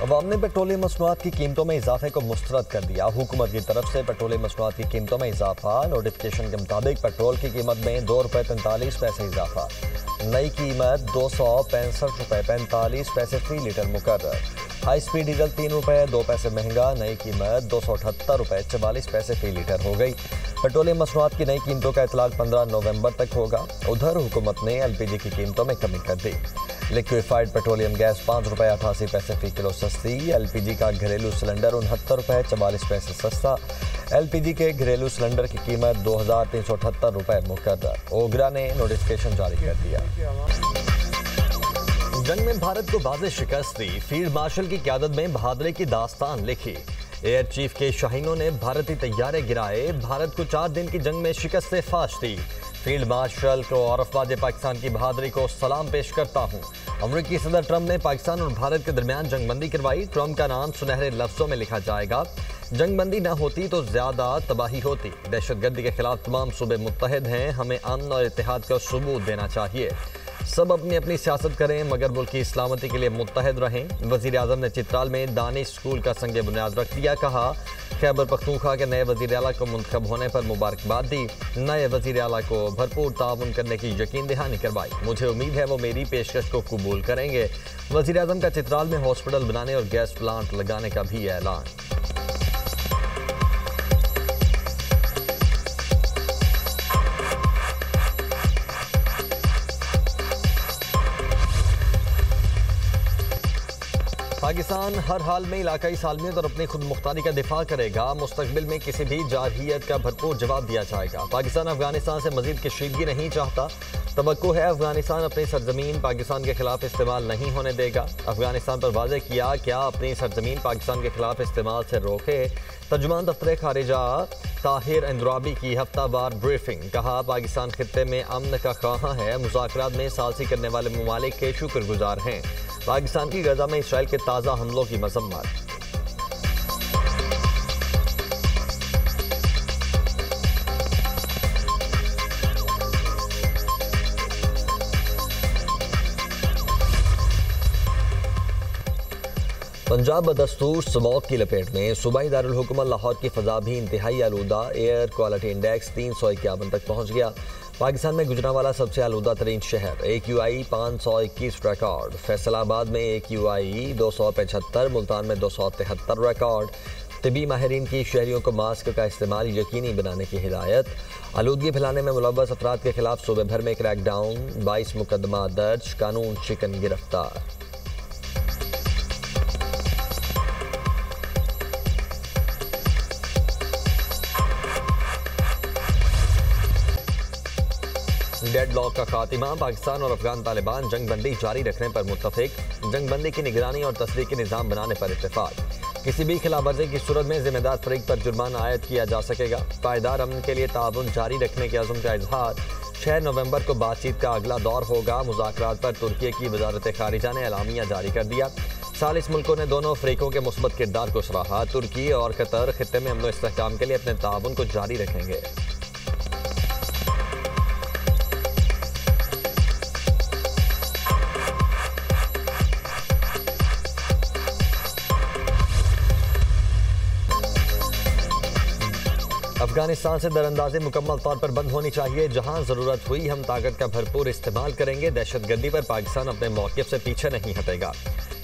अवाम ने पेट्रोलियम मसनूआत की कीमतों में इजाफे को मुस्तरद कर दिया। हुकूमत की तरफ से पेट्रोलियम मसनूआत की कीमतों में इजाफा। नोटिफिकेशन के मुताबिक पेट्रोल की कीमत में ₹2.43 इजाफा। नई कीमत ₹265.45 फी लीटर मुकर्रर। हाई स्पीड डीजल ₹3.02 महंगा। नई कीमत ₹278.44 फी लीटर हो गई। पेट्रोलियम मसनूआत की नई कीमतों का इतलाक 15 नवंबर तक होगा। उधर हुकूमत ने LPG की कीमतों में कमी कर दी। लिक्विफाइड पेट्रोलियम गैस ₹5.88 फी किलो सस्ती। LPG का घरेलू सिलेंडर ₹69.44 सस्ता। LPG के घरेलू सिलेंडर की कीमत ₹2,378 मुकर्रर। ओगरा ने नोटिफिकेशन जारी कर दिया। जंग में भारत को वाज़ेह शिकस्त दी। फील्ड मार्शल की क़यादत में बहादुरी की दास्तान लिखी। एयर चीफ के शाहीनों ने भारतीय तैयारे गिराए। भारत को 4 दिन की जंग में शिकस्त से फाश दी। फील्ड मार्शल को और अफवाज पाकिस्तान की बहादुरी को सलाम पेश करता हूँ। अमरीकी सदर ट्रंप ने पाकिस्तान और भारत के दरमियान जंगबंदी करवाई। ट्रंप का नाम सुनहरे लफ्जों में लिखा जाएगा। जंगबंदी न होती तो ज्यादा तबाही होती। दहशतगर्दी के खिलाफ तमाम सूबे मुत्तहिद हैं। हमें अमन और इत्तेहाद का सबूत देना चाहिए। सब अपनी अपनी सियासत करें मगर मुल्क की इस्लामती के लिए मुत्तहिद रहें। वज़ीर आज़म ने चित्राल में दानिश स्कूल का संग बुनियाद रख दिया। कहा खैबर पख्तूनख्वा के नए वज़ीर आला को मुंतखब होने पर मुबारकबाद दी। नए वज़ीर आला को भरपूर ताउन करने की यकीन दहानी करवाई। मुझे उम्मीद है वो मेरी पेशकश को कबूल करेंगे। वज़ीर आज़म का चित्राल में हॉस्पिटल बनाने और गैस प्लांट लगाने का भी ऐलान। पाकिस्तान हर हाल में इलाकाई सालमियत और अपनी खुद मुख्तारी का दिफा करेगा। मुस्तकबिल में किसी भी जारहियत का भरपूर जवाब दिया जाएगा। पाकिस्तान अफगानिस्तान से मजीद कशीदगी नहीं चाहता। तवक्को है अफगानिस्तान अपनी सरजमीन पाकिस्तान के खिलाफ इस्तेमाल नहीं होने देगा। अफगानिस्तान पर वाज़ेह किया क्या अपनी सरजमीन पाकिस्तान के खिलाफ इस्तेमाल से रोके। तर्जुमान दफ्तर खारिजा ताहिर अंद्राबी की हफ्तावार ब्रीफिंग। कहा पाकिस्तान खित्ते में अमन का ख्वाहां है। मुज़ाकरात में सालसी करने वाले ममालिक के शुक्रगुजार हैं। पाकिस्तान की गजा में इसराइल के ताज़ा हमलों की मजम्मत। पंजाब बदस्तूर स्मॉग की लपेट में। सूबाई दारुल हुकूमत लाहौर की फ़ज़ा भी इंतहाई आलूदा। एयर क्वालिटी इंडेक्स 351 तक पहुँच गया। पाकिस्तान में गुजरांवाला सबसे आलूदा तरीन शहर। AQI 521 record. फैसलाबाद में AQI 275, मुल्तान में 273 रिकॉर्ड। तिबी माहिरीन की शहरियों को मास्क का इस्तेमाल यकीनी बनाने की हिदायत। आलूदगी फैलाने में मुलव्वस अफराद के खिलाफ सूबे भर में क्रैकडाउन। 22 मुकदमा दर्ज। कानून शिकन गिरफ्तार। डेडलॉक का खात्मा। पाकिस्तान और अफगान तालिबान जंगबंदी जारी रखने पर मुत्तफिक। जंगबंदी की निगरानी और तस्दीक निज़ाम बनाने पर इत्तेफाक। किसी भी खिलाफवर्जी की सूरत में जिम्मेदार फरीक पर जुर्माना आयद किया जा सकेगा। पायदार अमन के लिए ताउन जारी रखने के अज़्म का इजहार। 6 नवंबर को बातचीत का अगला दौर होगा। मुज़ाकरात पर तुर्की की वजारत खारिजा ने एलामिया जारी कर दिया। सालिस मुल्कों ने दोनों फरीकों के मुस्बत किरदार को सराहा। तुर्की और कतर खित्ते में अमन व इस्तेहकाम के लिए अपने ताउन को जारी रखेंगे। अफगानिस्तान से दरअंदाजी मुकम्मल तौर पर बंद होनी चाहिए। जहां ज़रूरत हुई हम ताकत का भरपूर इस्तेमाल करेंगे। दहशतगर्दी पर पाकिस्तान अपने मौक़िफ़ से पीछे नहीं हटेगा।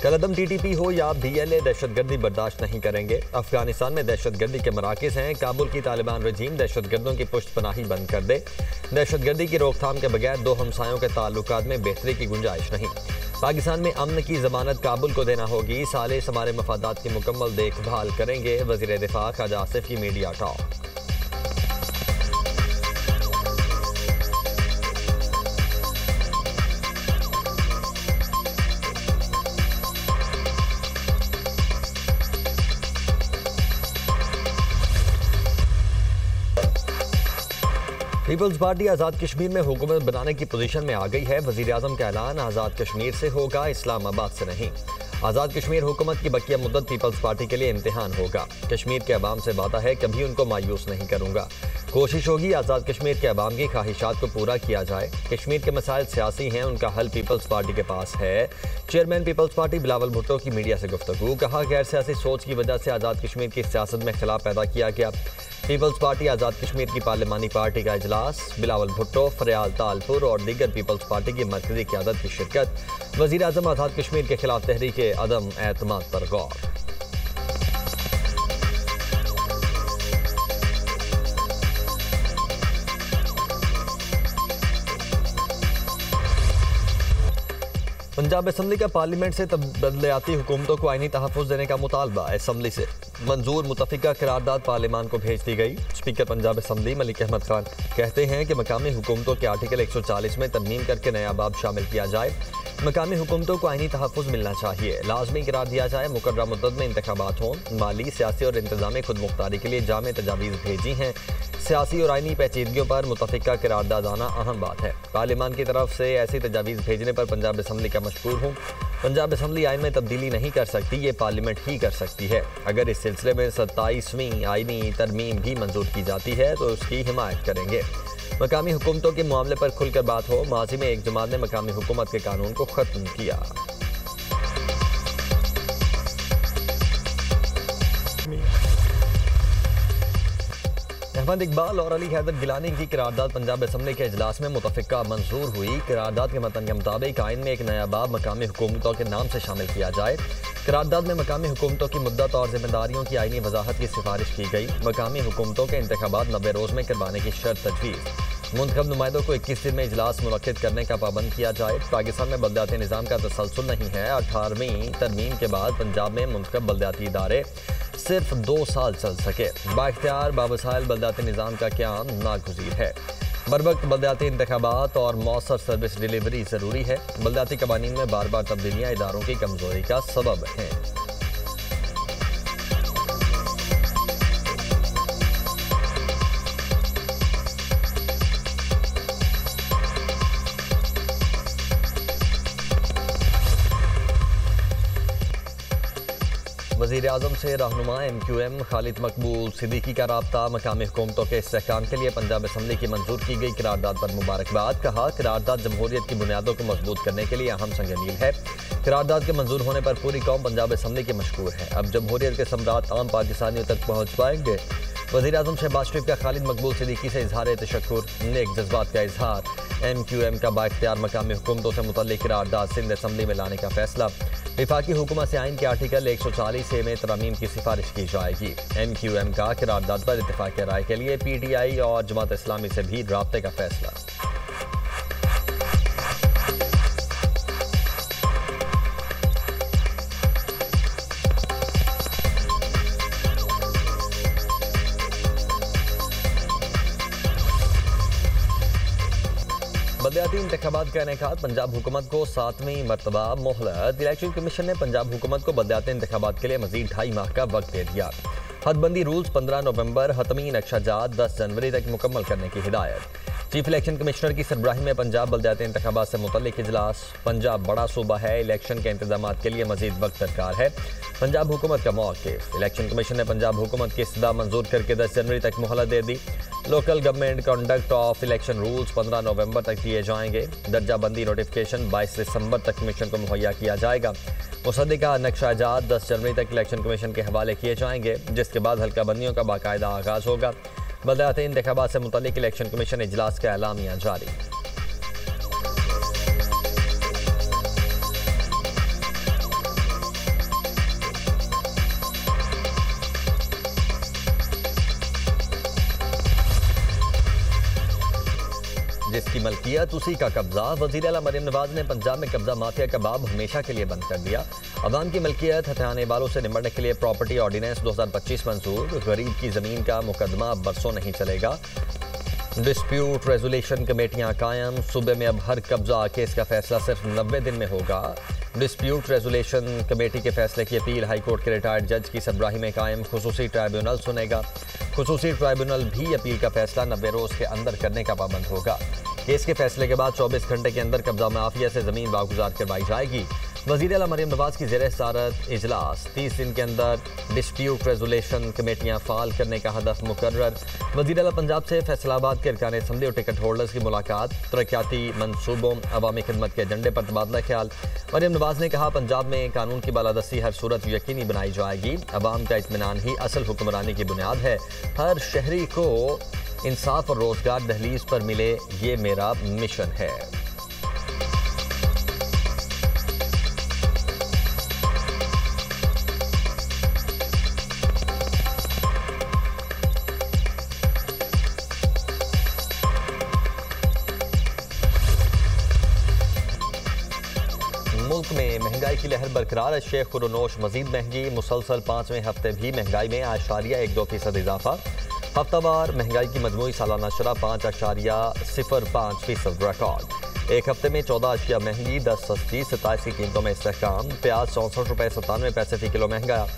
कलअदम TTP हो या BLA दहशतगर्दी बर्दाश्त नहीं करेंगे। अफगानिस्तान में दहशतगर्दी के मराकिज़ हैं। काबुल की तालिबान रजीम दहशतगर्दों की पुष्ट पनाही बंद कर दे। दहशतगर्दी की रोकथाम के बगैर दो हमसायों के ताल्लुकात में बेहतरी की गुंजाइश नहीं। पाकिस्तान में अमन की जमानत काबुल को देना होगी। सालिस हमारे मफादात की मुकम्मल देखभाल करेंगे। वज़ीर दिफा ख्वाजा आसिफ की media talk. Peoples party Azad Kashmir में हुकूमत बनाने की पोजीशन में आ गई है। वज़ीर आज़म का ऐलान आज़ाद कश्मीर से होगा, इस्लामाबाद से नहीं। आज़ाद कश्मीर हुकूमत की बकिया मुद्दत पीपल्स पार्टी के लिए इम्तिहान होगा। कश्मीर के अवाम से वादा है कभी उनको मायूस नहीं करूंगा। कोशिश होगी आज़ाद कश्मीर के अवाम की ख्वाहिशात को पूरा किया जाए। कश्मीर के मसाइल सियासी हैं, उनका हल पीपल्स पार्टी के पास है। Chairman Peoples Party Bilawal Bhutto की मीडिया से गुफ्तगू। कहा गैर सियासी सोच की वजह से आज़ाद कश्मीर की सियासत में खिलाफ पैदा किया गया। पीपल्स पार्टी आज़ाद कश्मीर की पार्लिमानी पार्टी का इजलास, बिलावल भुट्टो, फरियाल तालपुर और दीगर पीपल्स पार्टी की मरकजी क़यादत की शिरकत। वज़ीर आज़म आज़ाद कश्मीर के खिलाफ तहरीक अदम एतमाद पर गौर। पंजाब असम्बली का पार्लियामेंट से बदलियाती हुकूमतों को आईनी तहफ़्फ़ुज़ देने का मुतालबा। असम्बली से मंजूर मुतफ़िका करारदाद पार्लियामान को भेज दी गई। स्पीकर पंजाब असम्बली मलिक अहमद खान कहते हैं कि मकामी हुकूमतों के आर्टिकल 140 में तरमीम करके नया बाब शामिल किया जाए। मकामी हुकूमतों को आईनी तहफ़्फ़ुज़ मिलना चाहिए। लाजमी करार दिया जाए मुकर्ररा मुद्दत में इंतखाबात हों। माली, सियासी और इंतज़ामी खुद मुख्तारी के लिए जामे तजावीज़ भेजी हैं। सियासी और आईनी पेचीदगियों पर मुतफ़िका करारदाद आना अहम बात है। पार्लियामान की तरफ से ऐसी तजावीज़ भेजने पर पंजाब असम्बली का मशकूर हूँ। पंजाब असम्बली आइन में तब्दीली नहीं कर सकती, ये पार्लियामेंट ही कर सकती है। अगर इस सिलसिले में 27वीं आईनी तरमीम भी मंजूर की जाती है तो उसकी हिमायत करेंगे। मकामी हुकूमतों के मामले पर खुलकर बात हो। माजी में एक जमात ने मकामी हुकूमत के कानून को ख़त्म किया। अहमद इकबाल और अली हैदर गिलानी की करारदाद पंजाब असम्बली के इजलास में मुतफ़िका मंजूर हुई। करारदाद के मतन के मुताबिक आइन में एक नया बाब मकामी हुकूमतों के नाम से शामिल किया जाए। करारदाद में मकामी हुकूमतों की मुद्दत और जिम्मेदारियों की आईनी वजाहत की सिफारिश की गई। मकामी हुकूमतों के इंतखाबात 90 रोज़ में करवाने की शर्त तजवीज़। मुंतखब नुमाइंदों को 21 दिन में इजलास मुनक्किद करने का पाबंद किया जाए। पाकिस्तान में बलदियाती निज़ाम का तसलसल नहीं है। 18वीं तरमीम के बाद पंजाब में मुंतखब बलदियाती इदारे सिर्फ 2 साल चल सके। बाइख्तियार बावसाइल बलदियाती निज़ाम का क़याम नागुज़ीर है। बरवक्त बलदियाती इंतखाबात और मौसर सर्विस डिलीवरी ज़रूरी है। बलदियाती कवानीन में बार बार तब्दीलियाँ इदारों की कमज़ोरी का सबब हैं। वज़ीर आज़म से रहनुमा MQM खालिद मकबूल सिद्दीकी का राब्ता। मकामी हुकूमतों के इस्तेहकाम के लिए पंजाब असम्बली की मंजूर की गई करारदाद पर मुबारकबाद। कहा करारदाद जमहूरियत की बुनियादों को मजबूत करने के लिए अहम संग मील है। करारदाद के मंजूर होने पर पूरी कौम पंजाब असम्बली की मशकूर है। अब जमहूरियत के सम्राट आम पाकिस्तानियों तक पहुँच पाएंगे। वज़ीर आज़म शहबाज शरीफ का खालिद मकबूल सिद्दीकी से इजहार तशक्कुर, नेक जज्बात का इजहार। MQM का बाइख्तियार मकामी हुकूमतों से मुतल्लिक़ करारदाद सिंध असम्बली में लाने का फैसला। वफाकी हुकूमत से आइन के आर्टिकल 140A में तरमीम की सिफारिश की जाएगी। MQM का करारदाद पर इत्तेफाक़ राय के लिए PTI और जमात इस्लामी से भी राब्ते का फैसला। बलदियाती इंतखाबात का इनेकाद पंजाब हुकूमत को 7वीं मरतबा मोहलत। इलेक्शन कमीशन ने पंजाब हुकूमत को बलदियाती इंतखाबात के लिए मजीद 2.5 माह का वक्त दे दिया। हदबंदी रूल्स 15 नवंबर, हतमी नक्शाजात 10 जनवरी तक मुकम्मल करने की हिदायत। चीफ इलेक्शन कमिश्नर की सरबराही में पंजाब बलदियाती इंतखाबात से मुतल्लिक इजलास। पंजाब बड़ा सूबा है, इलेक्शन के इंतजाम के लिए मजीद वक्त दरकार है। पंजाब हुकूमत का मौक़िफ़। इलेक्शन कमीशन ने पंजाब हुकूमत की इस्तदा मंजूर करके 10 जनवरी तक मोहलत दे दी। Local government conduct of election rules 15 नवंबर तक दिए जाएंगे। दर्जा बंदी नोटिफिकेशन 22 दिसंबर तक कमीशन को मुहैया किया जाएगा। मुसद्दिका नक्शाजात 10 जनवरी तक इलेक्शन कमीशन के हवाले किए जाएंगे, जिसके बाद हल्का बंदियों का बाकायदा आगाज़ होगा। बलदियाती इंतखाबात से मुतल्लिक इलेक्शन कमीशन इजलास का एलामिया जारी। जिसकी मलकियत उसी का कब्जा। वज़ीर आला मरियम नवाज ने पंजाब में कब्जा माफिया का बाब हमेशा के लिए बंद कर दिया। अवाम की मलकियत हथियाने वालों से निपटने के लिए प्रॉपर्टी ऑर्डिनेंस 2025 मंजूर। गरीब की ज़मीन का मुकदमा अब बरसों नहीं चलेगा। डिस्प्यूट रेजोल्यूशन कमेटियां कायम। सूबे में अब हर कब्जा केस का फैसला सिर्फ 90 दिन में होगा। डिस्प्यूट रेजोल्यूशन कमेटी के फैसले की अपील हाईकोर्ट के रिटायर्ड जज की सरबराही में कायम खुसूसी ट्राइब्यूनल सुनेगा। खुसूसी ट्राइब्यूनल भी अपील का फैसला 90 रोज़ के अंदर करने का पाबंद होगा। केस के फैसले के बाद 24 घंटे के अंदर कब्जा माफिया से ज़मीन वागुजार करवाई जाएगी। वज़ीर आला मरियम नवाज की ज़ेर सदारत इजलास, 30 दिन के अंदर डिस्प्यूट रेजोल्यूशन कमेटियाँ फ़ाल करने का हदफ मुकर्रर। वज़ीर आला पंजाब से फैसलाबाद के अरकान असम्बली और टिकट होल्डर्स की मुलाकात, तरक्याती मनसूबों अवामी खिदमत के एजेंडे पर तबादला ख्याल। मरियम नवाज ने कहा, पंजाब में कानून की बालादस्ती हर सूरत यकीनी बनाई जाएगी। अवाम का इत्मीनान ही असल हुक्मरानी की बुनियाद है। हर शहरी को इंसाफ और रोजगार दहलीज पर मिले, ये मेरा मिशन है। मुल्क में महंगाई की लहर बरकरार, अशिया खुरोनोश मजीद महंगी, मुसलसल 5वें हफ्ते भी महंगाई में 8.12% इजाफा। हफ्तावार महंगाई की मजमूई सालाना शरह 5.05% रिकॉर्ड। एक हफ्ते में 14 अशिया महंगी, 10 सस्ती, 27 की कीमतों में इस्तेहकाम। प्याज 64.97 रुपये फी किलो महंगा।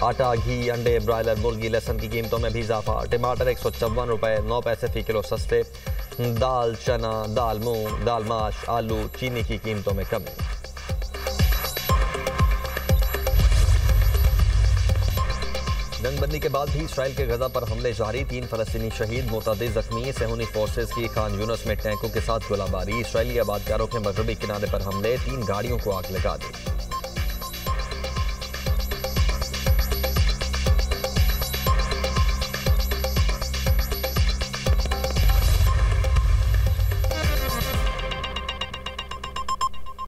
आटा, घी, अंडे, ब्रायलर मुर्गी, लहसन की कीमतों में भी इजाफा। टमाटर 154 रुपये 9 पैसे फी किलो सस्ते। दाल, चना, दाल मूंग, दाल माश, आलू, चीनी की कीमतों में कमी। जंगबंदी के बाद भी इसराइल के गजा पर हमले जारी, 3 फलस्तीनी शहीद, मुतअद्दिद जख्मी। सेहूनी फोर्सेस की खान यूनस में टैंकों के साथ गोलाबारी। इसराइली आबादकारों के मगरबी किनारे पर हमले, 3 गाड़ियों को आग लगा दी।